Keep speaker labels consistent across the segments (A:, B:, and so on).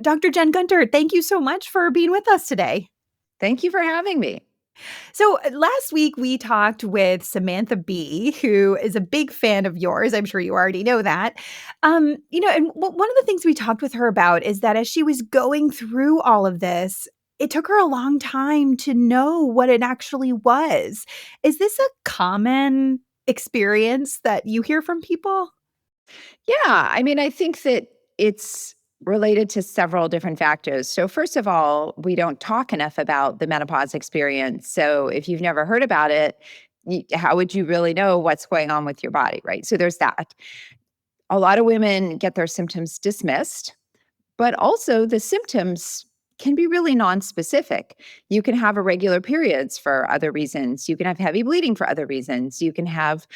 A: Dr. Jen Gunter, thank you so much for being with us today.
B: Thank you for having me.
A: So, last week we talked with Samantha Bee, who is a big fan of yours. I'm sure you already know that. And one of the things we talked with her about is that as she was going through all of this, it took her a long time to know what it actually was. Is this a common experience that you hear from people?
B: Yeah, I think that it's related to several different factors. So, first of all, we don't talk enough about the menopause experience. So, if you've never heard about it, how would you really know what's going on with your body, right? So, there's that. A lot of women get their symptoms dismissed, but also the symptoms can be really non-specific. You can have irregular periods for other reasons. You can have heavy bleeding for other reasons. You can have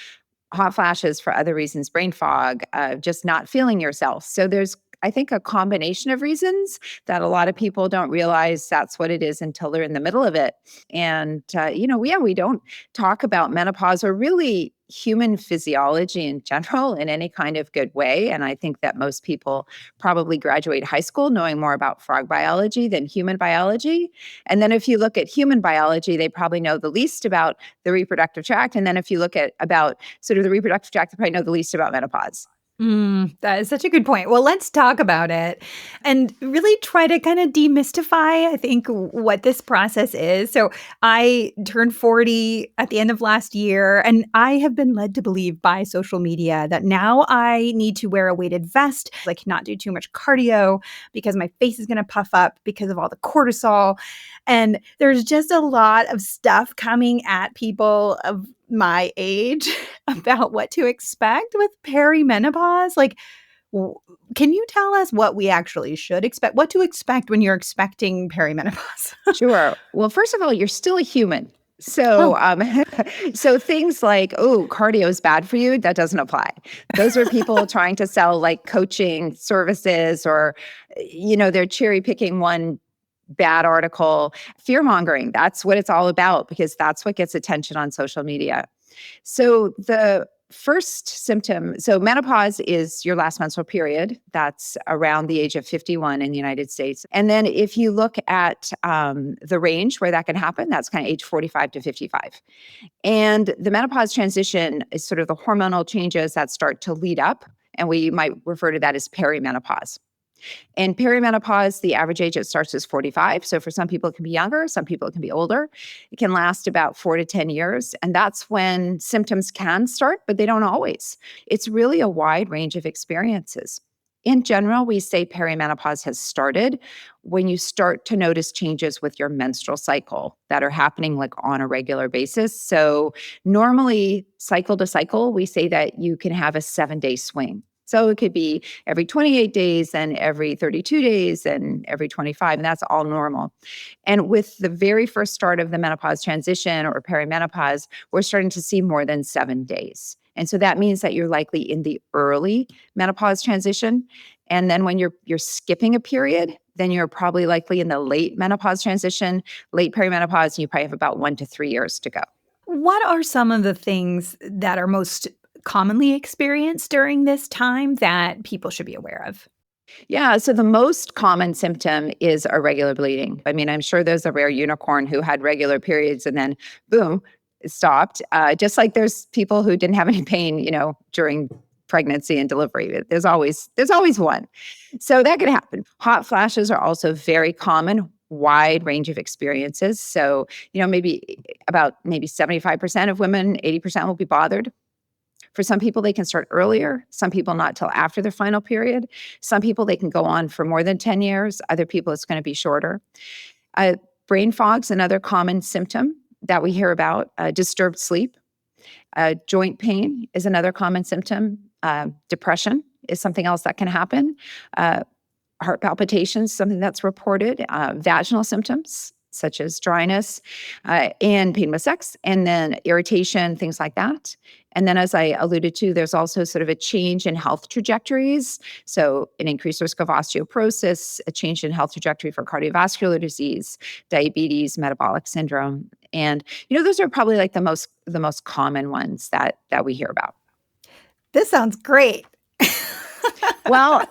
B: hot flashes for other reasons, brain fog, just not feeling yourself. So there's, I think, a combination of reasons that a lot of people don't realize that's what it is until they're in the middle of it. And, we don't talk about menopause or really human physiology in general in any kind of good way. And I think that most people probably graduate high school knowing more about frog biology than human biology. And then if you look at human biology, they probably know the least about the reproductive tract. And then if you look at about sort of the reproductive tract, they probably know the least about menopause.
A: That is such a good point. Well, let's talk about it and really try to kind of demystify, I think, what this process is. So, I turned 40 at the end of last year, and I have been led to believe by social media that now I need to wear a weighted vest. I cannot do too much cardio because my face is going to puff up because of all the cortisol. And there's just a lot of stuff coming at people of my age about what to expect with perimenopause. W can you tell us what we actually should expect? What to expect when you're expecting perimenopause?
B: Sure. Well, first of all, you're still a human.
A: Oh,
B: So, so things like, oh, cardio is bad for you, that doesn't apply. Those are people trying to sell like coaching services or, they're cherry picking one bad article. Fear mongering, that's what it's all about because that's what gets attention on social media. So the first symptom, so menopause is your last menstrual period. That's around the age of 51 in the United States. And then if you look at the range where that can happen, that's kind of age 45 to 55. And the menopause transition is sort of the hormonal changes that start to lead up. And we might refer to that as perimenopause. In perimenopause, the average age it starts is 45. So for some people, it can be younger, some people, it can be older. It can last about 4 to 10 years. And that's when symptoms can start, but they don't always. It's really a wide range of experiences. In general, we say perimenopause has started when you start to notice changes with your menstrual cycle that are happening like on a regular basis. So normally, cycle to cycle, we say that you can have a 7-day swing. So it could be every 28 days and every 32 days and every 25, and that's all normal. And with the very first start of the menopause transition or perimenopause, we're starting to see more than 7 days. And so that means that you're likely in the early menopause transition. And then when you're skipping a period, then you're probably likely in the late menopause transition, late perimenopause, and you probably have about 1 to 3 years to go.
A: what are some of the things that are most commonly experienced during this time that people should be aware of?
B: Yeah, so the most common symptom is irregular bleeding. I'm sure there's a rare unicorn who had regular periods and then boom, it stopped. Just like there's people who didn't have any pain, during pregnancy and delivery. There's always one. So that can happen. Hot flashes are also very common, wide range of experiences. So, maybe 75% of women, 80% will be bothered. For some people, they can start earlier. Some people not till after their final period. Some people, they can go on for more than 10 years. Other people, it's going to be shorter. Uh, Brain fog's another common symptom that we hear about. Disturbed sleep. Joint pain is another common symptom. Depression is something else that can happen. Uh, Heart palpitations, something that's reported. Vaginal symptoms, such as dryness and pain with sex, and then irritation, things like that. And then, as I alluded to, there's also sort of a change in health trajectories. So, an increased risk of osteoporosis, a change in health trajectory for cardiovascular disease, diabetes, metabolic syndrome, and those are probably like the most common ones that we hear about.
A: This sounds great.
B: Well,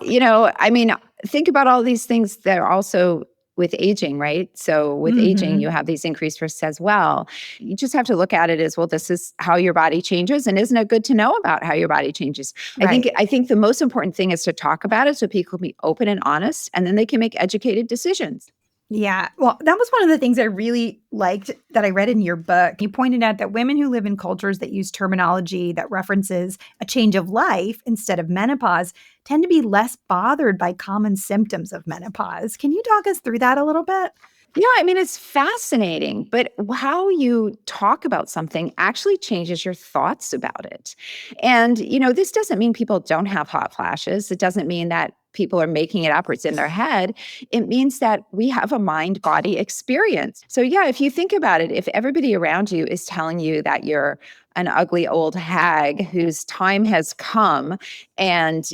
B: think about all these things that are also with aging, right? So with aging, you
A: Mhm.
B: have these increased risks as well. You just have to look at it as, well, this is how your body changes, and isn't it good to know about how your body changes?
A: Right.
B: I think the most important thing is to talk about it so people can be open and honest, and then they can make educated decisions.
A: Yeah. Well, that was one of the things I really liked that I read in your book. You pointed out that women who live in cultures that use terminology that references a change of life instead of menopause tend to be less bothered by common symptoms of menopause. Can you talk us through that a little bit?
B: Yeah, I mean, it's fascinating, but how you talk about something actually changes your thoughts about it. And, this doesn't mean people don't have hot flashes. It doesn't mean that people are making it up or it's in their head. It means that we have a mind body experience. So, yeah, if you think about it, if everybody around you is telling you that you're an ugly old hag whose time has come, and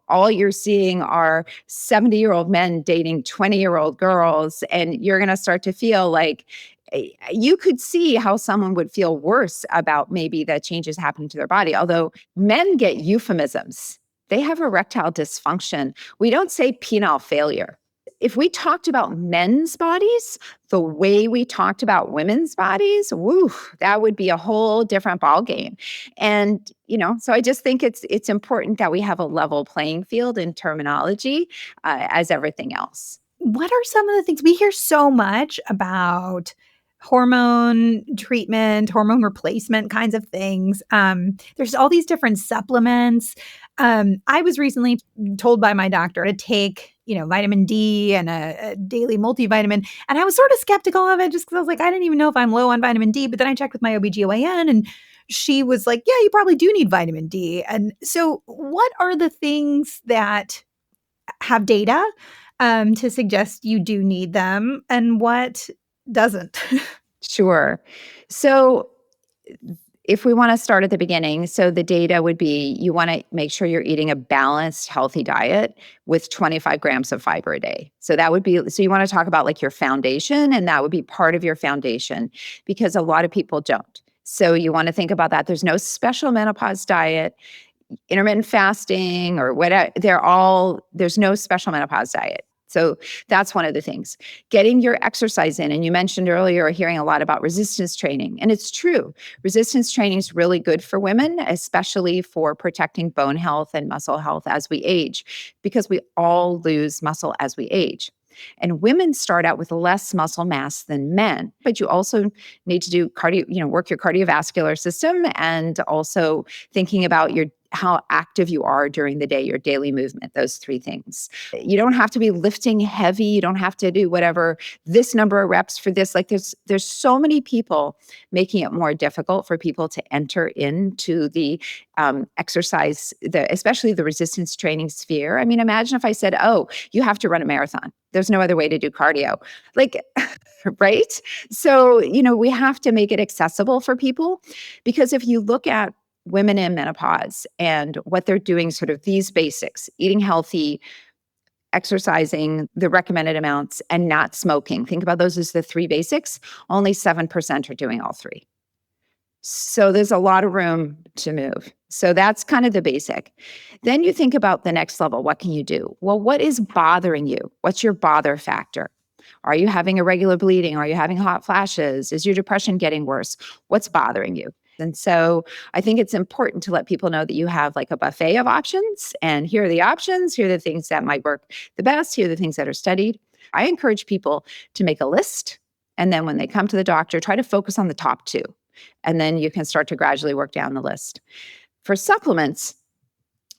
B: all you're seeing are 70-year-old men dating 20-year-old girls, and you're going to start to feel like, you could see how someone would feel worse about maybe the changes happening to their body. Although men get euphemisms, they have erectile dysfunction. We don't say penile failure. If we talked about men's bodies the way we talked about women's bodies, woo, that would be a whole different ballgame. And, so I just think it's important that we have a level playing field in terminology, as everything else.
A: What are some of the things we hear so much about hormone treatment, hormone replacement kinds of things? There's all these different supplements. I was recently told by my doctor to take, vitamin D and a daily multivitamin. And I was sort of skeptical of it just because I was like, I didn't even know if I'm low on vitamin D. But then I checked with my OBGYN and she was like, yeah, you probably do need vitamin D. And so, what are the things that have data, to suggest you do need them and what doesn't?
B: Sure. So if we want to start at the beginning, so the data would be, you want to make sure you're eating a balanced, healthy diet with 25 grams of fiber a day. So that would be, so you want to talk about like your foundation, and that would be part of your foundation because a lot of people don't. So you want to think about that. There's no special menopause diet, intermittent fasting, or whatever. There's no special menopause diet. So that's one of the things. Getting your exercise in. And you mentioned earlier hearing a lot about resistance training. And it's true. Resistance training is really good for women, especially for protecting bone health and muscle health as we age, because we all lose muscle as we age. And women start out with less muscle mass than men, but you also need to do work your cardiovascular system, and also thinking about how active you are during the day, your daily movement, those three things. You don't have to be lifting heavy. You don't have to do whatever this number of reps for this. Like there's so many people making it more difficult for people to enter into the exercise, especially the resistance training sphere. I mean, imagine if I said, oh, you have to run a marathon. There's no other way to do cardio. Like, right? So, we have to make it accessible for people, because if you look at women in menopause and what they're doing, sort of these basics, eating healthy, exercising the recommended amounts, and not smoking. Think about those as the three basics. Only 7% are doing all three. So there's a lot of room to move. So that's kind of the basic. Then you think about the next level. What can you do? Well, what is bothering you? What's your bother factor? Are you having irregular bleeding? Are you having hot flashes? Is your depression getting worse? What's bothering you? And so I think it's important to let people know that you have like a buffet of options, and here are the options. Here are the things that might work the best. Here are the things that are studied. I encourage people to make a list. And then when they come to the doctor, try to focus on the top two. And then you can start to gradually work down the list. For supplements,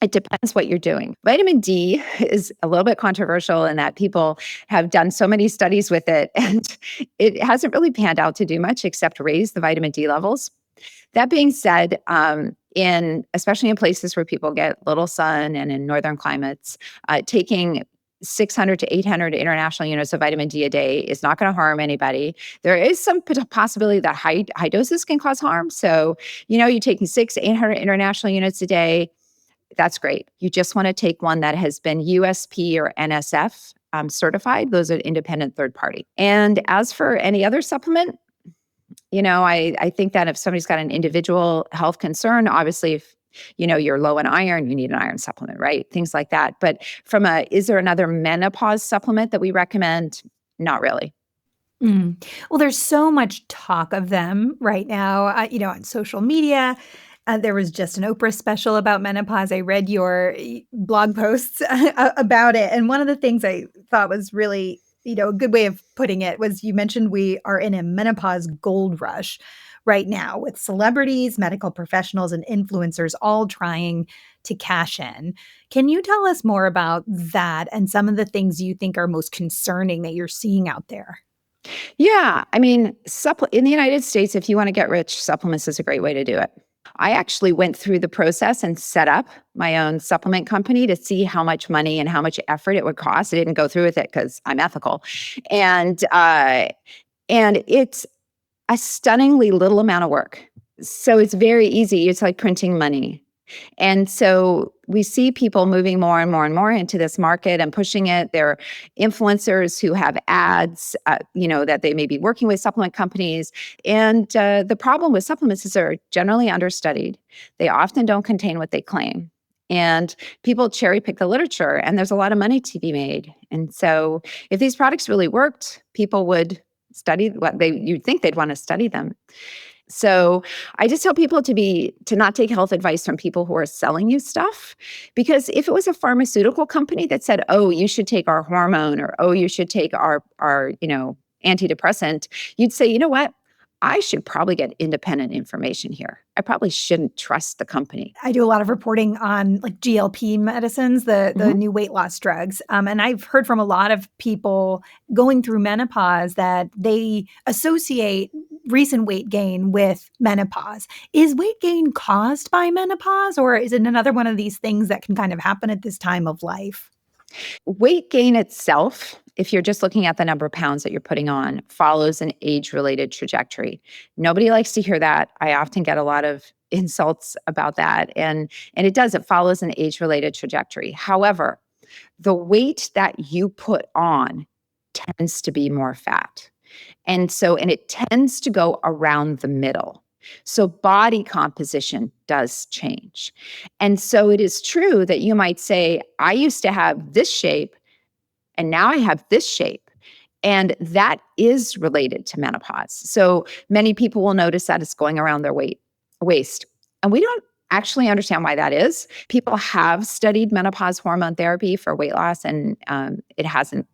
B: it depends what you're doing. Vitamin D is a little bit controversial in that people have done so many studies with it, and it hasn't really panned out to do much except raise the vitamin D levels. That being said, especially in places where people get little sun and in northern climates, taking 600 to 800 international units of vitamin D a day is not going to harm anybody. There is some possibility that high doses can cause harm. So, you're taking 800 international units a day. That's great. You just want to take one that has been USP or NSF certified. Those are independent third party. And as for any other supplement, I think that if somebody's got an individual health concern, obviously, if You're low in iron, you need an iron supplement, right? Things like that. But is there another menopause supplement that we recommend? Not really.
A: Mm. Well, there's so much talk of them right now, on social media. There was just an Oprah special about menopause. I read your blog posts about it. And one of the things I thought was really, a good way of putting it was you mentioned we are in a menopause gold rush right now with celebrities, medical professionals, and influencers all trying to cash in. Can you tell us more about that and some of the things you think are most concerning that you're seeing out there?
B: Yeah. I mean, in the United States, if you want to get rich, supplements is a great way to do it. I actually went through the process and set up my own supplement company to see how much money and how much effort it would cost. I didn't go through with it because I'm ethical. And and it's a stunningly little amount of work. So it's very easy. It's like printing money. And so we see people moving more and more and more into this market and pushing it. There are influencers who have ads, that they may be working with supplement companies. And the problem with supplements is they're generally understudied. They often don't contain what they claim. And people cherry pick the literature, and there's a lot of money to be made. And so if these products really worked, people would study you'd think they'd want to study them. So I just tell people to not take health advice from people who are selling you stuff, because if it was a pharmaceutical company that said, "Oh, you should take our hormone," or "Oh, you should take our antidepressant," you'd say, "You know what? I should probably get independent information here. I probably shouldn't trust the company."
A: I do a lot of reporting on like GLP medicines, the
B: Mhm.
A: new weight loss drugs. And I've heard from a lot of people going through menopause that they associate recent weight gain with menopause. Is weight gain caused by menopause, or is it another one of these things that can kind of happen at this time of life?
B: Weight gain itself, if you're just looking at the number of pounds that you're putting on, follows an age-related trajectory. Nobody likes to hear that. I often get a lot of insults about that. And it follows an age-related trajectory. However, the weight that you put on tends to be more fat. And it tends to go around the middle. So body composition does change. And so it is true that you might say, I used to have this shape and now I have this shape. And that is related to menopause. So many people will notice that it's going around their waist. And we don't actually understand why that is. People have studied menopause hormone therapy for weight loss, and it hasn't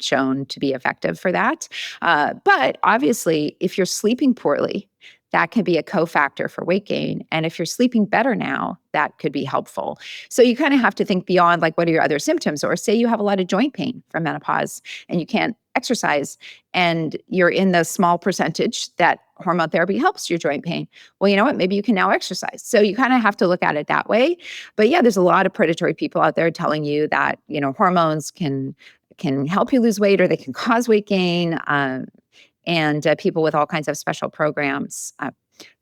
B: shown to be effective for that. But obviously, if you're sleeping poorly, that can be a cofactor for weight gain. And if you're sleeping better now, that could be helpful. So you kind of have to think beyond, like, what are your other symptoms? Or say you have a lot of joint pain from menopause and you can't exercise, and you're in the small percentage that hormone therapy helps your joint pain. Well, you know what? Maybe you can now exercise. So you kind of have to look at it that way. But yeah, there's a lot of predatory people out there telling you that, hormones can help you lose weight or they can cause weight gain, and people with all kinds of special programs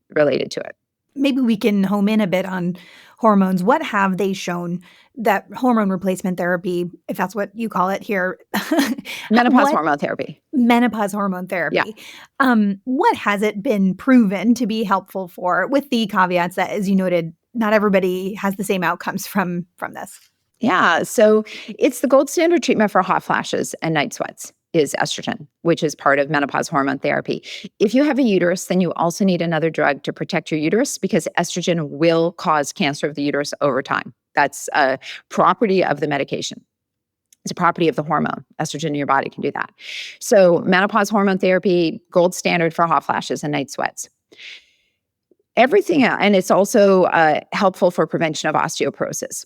B: related to it.
A: Maybe we can home in a bit on hormones. What have they shown that hormone replacement therapy, if that's what you call it here,
B: Menopause
A: what
B: hormone therapy.
A: menopause hormone
B: Yeah.
A: therapy, what has it been proven to be helpful for, with the caveats that, as you noted, not everybody has the same outcomes from this?
B: Yeah. So it's the gold standard treatment for hot flashes and night sweats is estrogen, which is part of menopause hormone therapy. If you have a uterus, then you also need another drug to protect your uterus, because estrogen will cause cancer of the uterus over time. That's a property of the medication. It's a property of the hormone. Estrogen in your body can do that. So menopause hormone therapy, gold standard for hot flashes and night sweats. Everything, and it's also helpful for prevention of osteoporosis.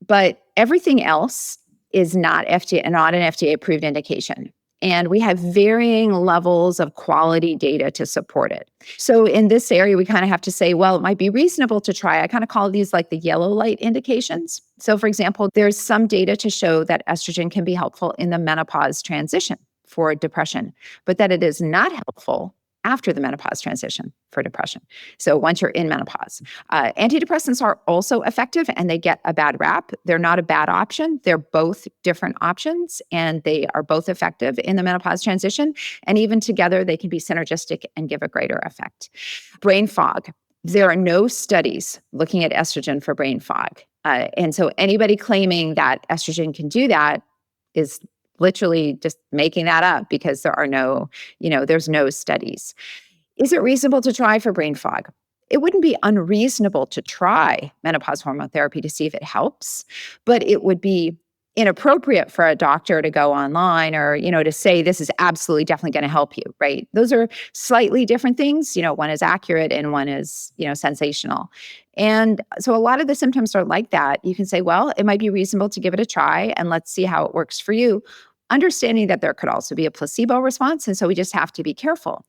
B: But everything else is not an FDA approved indication. And we have varying levels of quality data to support it. So in this area, we kind of have to say, well, it might be reasonable to try. I kind of call these like the yellow light indications. So for example, there's some data to show that estrogen can be helpful in the menopause transition for depression, but that it is not helpful after the menopause transition for depression. So once you're in menopause, antidepressants are also effective, and they get a bad rap. They're not a bad option. They're both different options, and they are both effective in the menopause transition. And even together, they can be synergistic and give a greater effect. Brain fog. There are no studies looking at estrogen for brain fog. And so anybody claiming that estrogen can do that is literally just making that up because there are no, there's no studies. Is it reasonable to try for brain fog? It wouldn't be unreasonable to try menopause hormone therapy to see if it helps, but it would be inappropriate for a doctor to go online or, to say this is absolutely definitely going to help you, right? Those are slightly different things. One is accurate and one is, sensational. And so a lot of the symptoms are like that. You can say, well, it might be reasonable to give it a try and let's see how it works for you. Understanding that there could also be a placebo response. And so we just have to be careful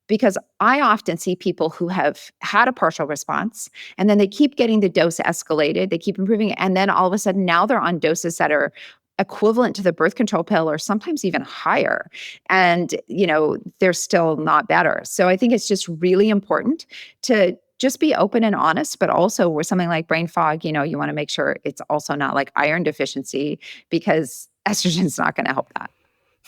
B: because I often see people who have had a partial response and then they keep getting the dose escalated, they keep improving it, and then all of a sudden now they're on doses that are equivalent to the birth control pill or sometimes even higher. And, they're still not better. So I think it's just really important to just be open and honest, but also with something like brain fog, you want to make sure it's also not like iron deficiency because estrogen's not going to help that.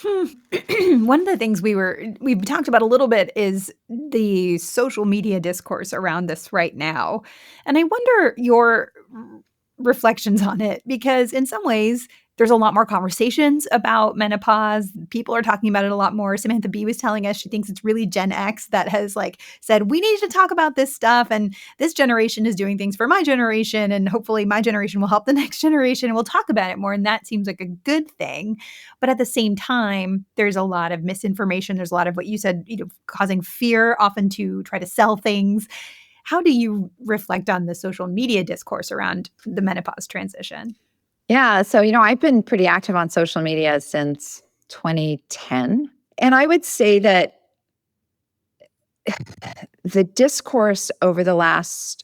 A: One of the things we've talked about a little bit is the social media discourse around this right now. And I wonder your reflections on it because in some ways there's a lot more conversations about menopause. People are talking about it a lot more. Samantha Bee was telling us she thinks it's really Gen X that has said, we need to talk about this stuff. And this generation is doing things for my generation. And hopefully my generation will help the next generation. And we'll talk about it more. And that seems like a good thing. But at the same time, there's a lot of misinformation. There's a lot of what you said, causing fear often to try to sell things. How do you reflect on the social media discourse around the menopause transition?
B: Yeah. So, I've been pretty active on social media since 2010. And I would say that the discourse over the last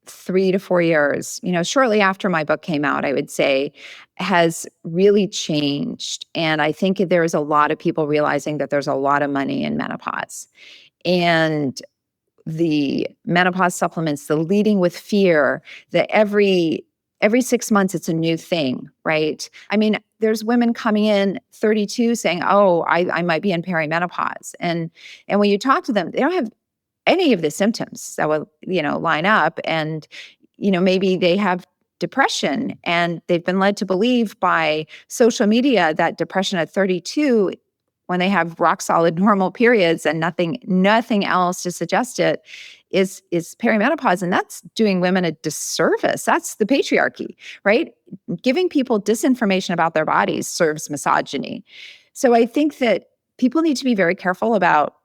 B: 3 to 4 years, shortly after my book came out, I would say has really changed. And I think there's a lot of people realizing that there's a lot of money in menopause. And the menopause supplements, the leading with fear, that every 6 months it's a new thing, right? I mean, there's women coming in 32 saying, oh, I might be in perimenopause. And when you talk to them, they don't have any of the symptoms that will, line up. And, maybe they have depression and they've been led to believe by social media that depression at 32 when they have rock solid normal periods and nothing else to suggest it is perimenopause. And that's doing women a disservice. That's the patriarchy, right? Giving people disinformation about their bodies serves misogyny. So I think that people need to be very careful about,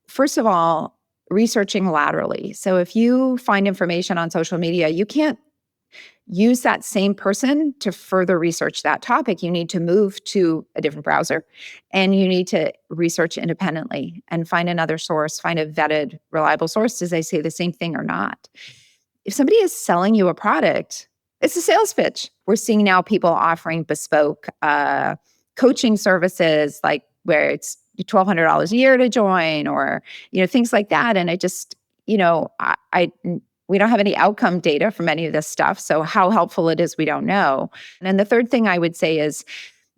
B: first of all, researching laterally. So if you find information on social media, you can't use that same person to further research that topic. You need to move to a different browser and you need to research independently and find another source, find a vetted, reliable source. Does they say the same thing or not? If somebody is selling you a product, it's a sales pitch. We're seeing now people offering bespoke coaching services, like where it's $1,200 a year to join or, things like that. And I just, we don't have any outcome data from any of this stuff. So how helpful it is, we don't know. And then the third thing I would say is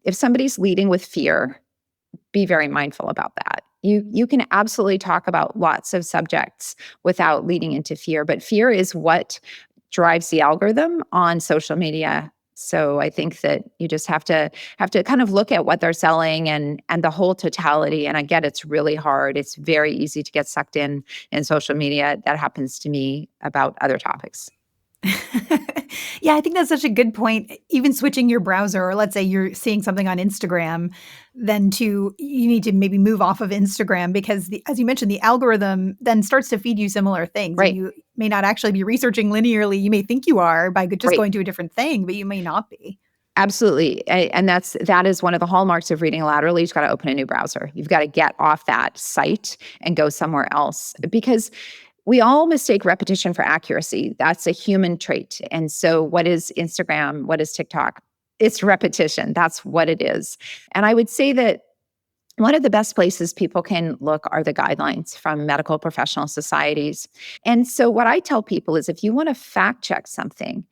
B: if somebody's leading with fear, be very mindful about that. You can absolutely talk about lots of subjects without leading into fear, but fear is what drives the algorithm on social media. So I think that you just have to kind of look at what they're selling and the whole totality. And I get it's really hard. It's very easy to get sucked in social media. That happens to me about other topics.
A: Yeah, I think that's such a good point. Even switching your browser, or let's say you're seeing something on Instagram, then you need to maybe move off of Instagram because as you mentioned, the algorithm then starts to feed you similar things.
B: Right.
A: And you may not actually be researching linearly. You may think you are by just
B: Right.
A: going to a different thing, but you may not be.
B: Absolutely. And that is one of the hallmarks of reading laterally. You've got to open a new browser. You've got to get off that site and go somewhere else because we all mistake repetition for accuracy. That's a human trait. And so what is Instagram? What is TikTok? It's repetition. That's what it is. And I would say that one of the best places people can look are the guidelines from medical professional societies. And so what I tell people is if you want to fact check something,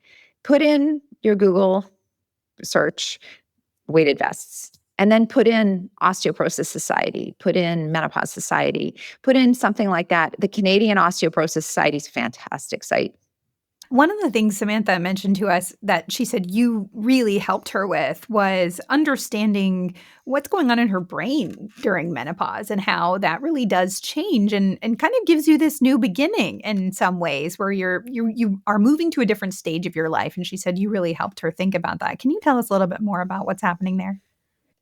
B: put in your Google search weighted vests And then put in Osteoporosis Society, put in Menopause Society, put in something like that. The Canadian Osteoporosis Society is a fantastic site.
A: One of the things Samantha mentioned to us that she said you really helped her with was understanding what's going on in her brain during menopause and how that really does change and kind of gives you this new beginning in some ways where you are moving to a different stage of your life. And she said you really helped her think about that. Can you tell us a little bit more about what's happening there?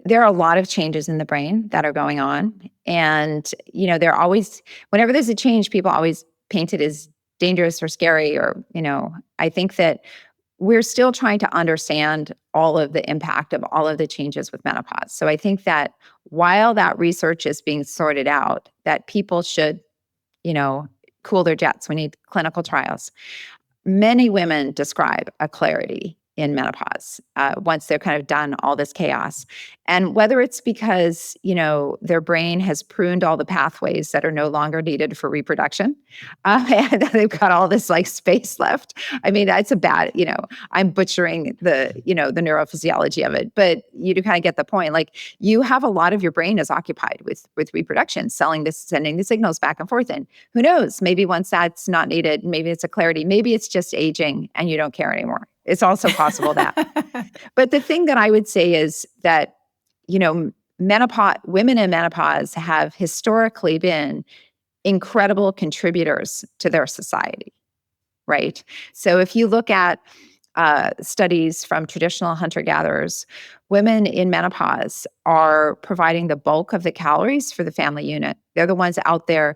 B: There are a lot of changes in the brain that are going on. And, they're always, whenever there's a change, people always paint it as dangerous or scary, or, I think that we're still trying to understand all of the impact of all of the changes with menopause. So I think that while that research is being sorted out, that people should, you know, cool their jets. We need clinical trials. Many women describe a clarity in menopause once they're kind of done all this chaos. And whether it's because, their brain has pruned all the pathways that are no longer needed for reproduction, and they've got all this like space left. I mean, that's a bad, I'm butchering the neurophysiology of it, but you do kind of get the point. Like you have a lot of your brain is occupied with reproduction, sending the signals back and forth. And who knows, maybe once that's not needed, maybe it's a clarity, maybe it's just aging and you don't care anymore. It's also possible that. But the thing that I would say is that, women in menopause have historically been incredible contributors to their society, right? So if you look at studies from traditional hunter-gatherers, women in menopause are providing the bulk of the calories for the family unit. They're the ones out there,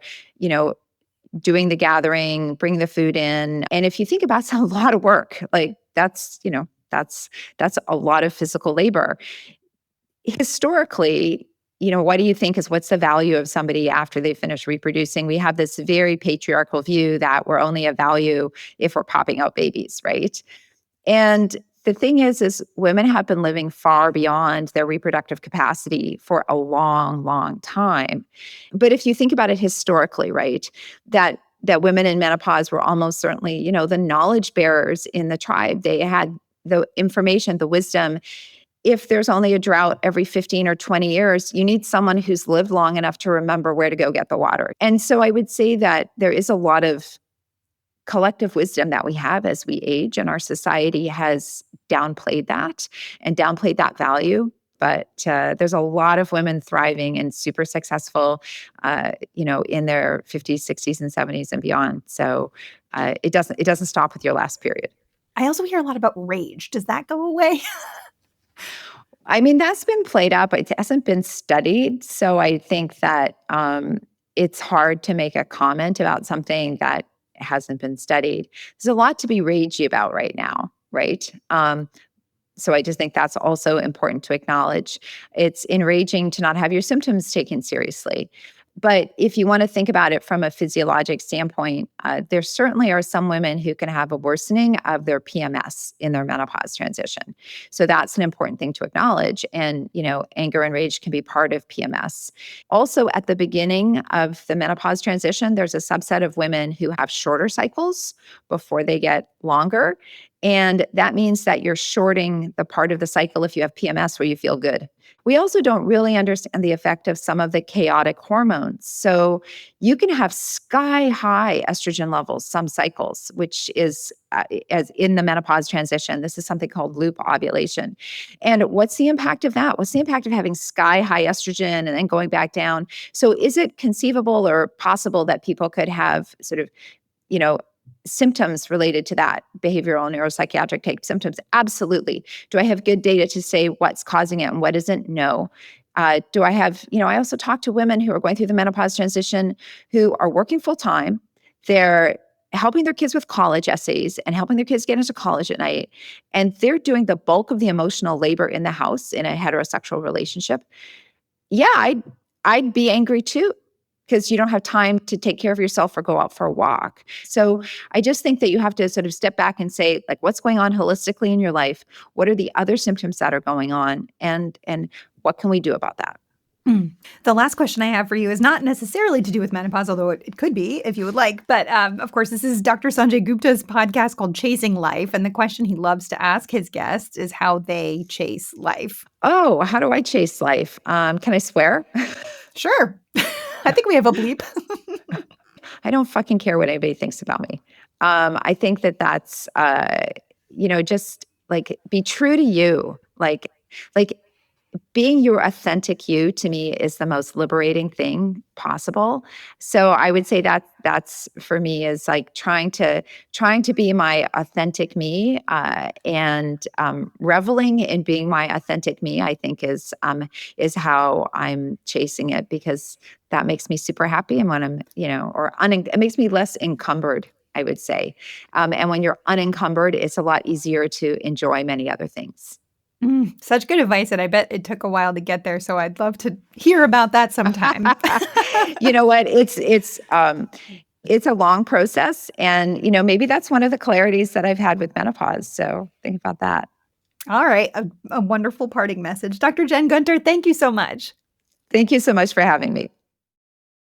B: doing the gathering, bringing the food in. And if you think about it, it's a lot of work. Like that's a lot of physical labor. Historically, what do you think what's the value of somebody after they finish reproducing? We have this very patriarchal view that we're only of value if we're popping out babies, right? And the thing is women have been living far beyond their reproductive capacity for a long, long time. But if you think about it historically, right, that women in menopause were almost certainly, the knowledge bearers in the tribe. They had the information, the wisdom. If there's only a drought every 15 or 20 years, you need someone who's lived long enough to remember where to go get the water. And so I would say that there is a lot of collective wisdom that we have as we age, and our society has downplayed that and downplayed that value. But there's a lot of women thriving and super successful, in their 50s, 60s, and 70s and beyond. So it doesn't stop with your last period.
A: I also hear a lot about rage. Does that go away?
B: I mean, that's been played out, but it hasn't been studied. So I think that it's hard to make a comment about something that hasn't been studied. There's a lot to be ragey about right now, right? So I just think that's also important to acknowledge. It's enraging to not have your symptoms taken seriously. But if you want to think about it from a physiologic standpoint, there certainly are some women who can have a worsening of their PMS in their menopause transition. So that's an important thing to acknowledge. And, anger and rage can be part of PMS. Also, at the beginning of the menopause transition, there's a subset of women who have shorter cycles before they get longer. And that means that you're shorting the part of the cycle if you have PMS where you feel good. We also don't really understand the effect of some of the chaotic hormones. So you can have sky high estrogen levels some cycles, which is as in the menopause transition. This is something called loop ovulation. And what's the impact of that? What's the impact of having sky high estrogen and then going back down? So is it conceivable or possible that people could have sort of, symptoms related to that, behavioral neuropsychiatric type symptoms? Absolutely. Do I have good data to say what's causing it and what isn't? No. Do I have, I also talk to women who are going through the menopause transition who are working full time. They're helping their kids with college essays and helping their kids get into college at night. And they're doing the bulk of the emotional labor in the house in a heterosexual relationship. Yeah, I'd be angry too, because you don't have time to take care of yourself or go out for a walk. So I just think that you have to sort of step back and say, like, what's going on holistically in your life? What are the other symptoms that are going on? And what can we do about that?
A: Mm. The last question I have for you is not necessarily to do with menopause, although it could be if you would like. But of course, this is Dr. Sanjay Gupta's podcast called Chasing Life. And the question he loves to ask his guests is how they chase life.
B: Oh, how do I chase life? Can I swear?
A: Sure. I think we have a bleep.
B: I don't fucking care what anybody thinks about me. I think that that's, just like be true to you. Like being your authentic you to me is the most liberating thing possible. So I would say that that's for me is like trying to be my authentic me, and reveling in being my authentic me. I think is how I'm chasing it, because that makes me super happy. And when I'm it makes me less encumbered, I would say. And when you're unencumbered, it's a lot easier to enjoy many other things.
A: Such good advice, and I bet it took a while to get there, so I'd love to hear about that sometime.
B: You know what? It's a long process, and maybe that's one of the clarities that I've had with menopause. So think about that.
A: All right, a wonderful parting message. Dr. Jen Gunter, thank you so much.
B: Thank you so much for having me.